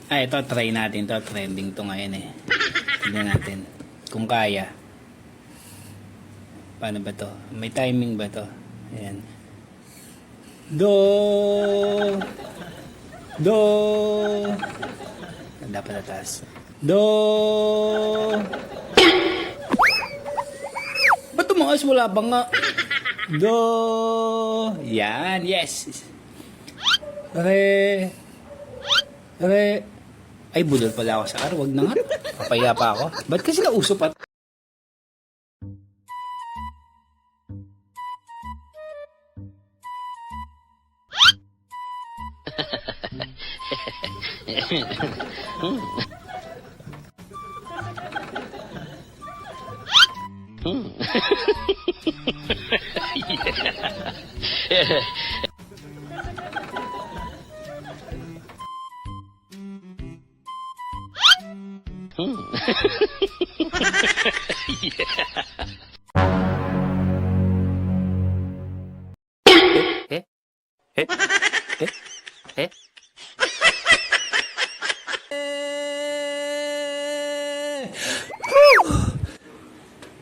Ito, try natin to. Trending to ngayon eh. Tignan natin. Kung kaya. Paano ba to? May timing ba to? Ayan. Do. Do. Dapat atas. Do. Ba't tumangas? Wala ba nga? Do. Yan. Yes. Re. Re. Ay, budol pala ako sa car. Wag na nga. Papaya pa ako. Ba't kasi nauso pa?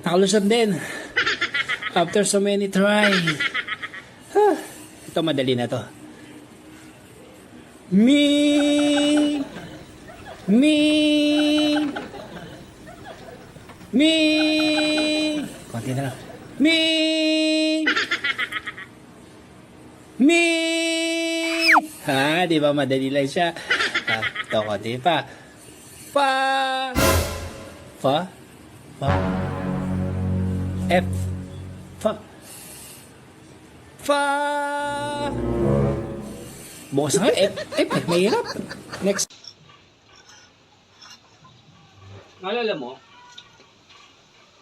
Nakalusot din. After so many try. Ito madali na to. Me. Konti na lang. Me. Ha, di ba madali lang siya? Ito konti pa. Fa. F. Fa. Bukas nga, F, mahirap. Next. Naalala mo,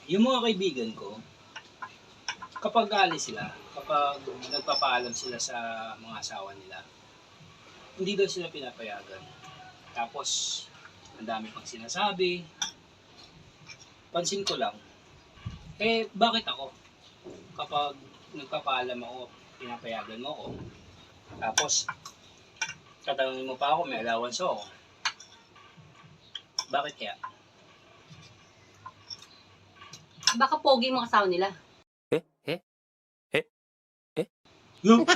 yung mga kaibigan ko, kapag alis sila, kapag nagpapaalam sila sa mga asawa nila, hindi daw sila pinapayagan. Tapos, ang dami pang sinasabi. Pansin ko lang, bakit ako? Kapag nagpapaalam ako, pinapayagan mo ako. Tapos, tatanungin mo pa ako, may allowance ako. Bakit kaya? Baka pogi yung mga asawa nila. Yo! Oh,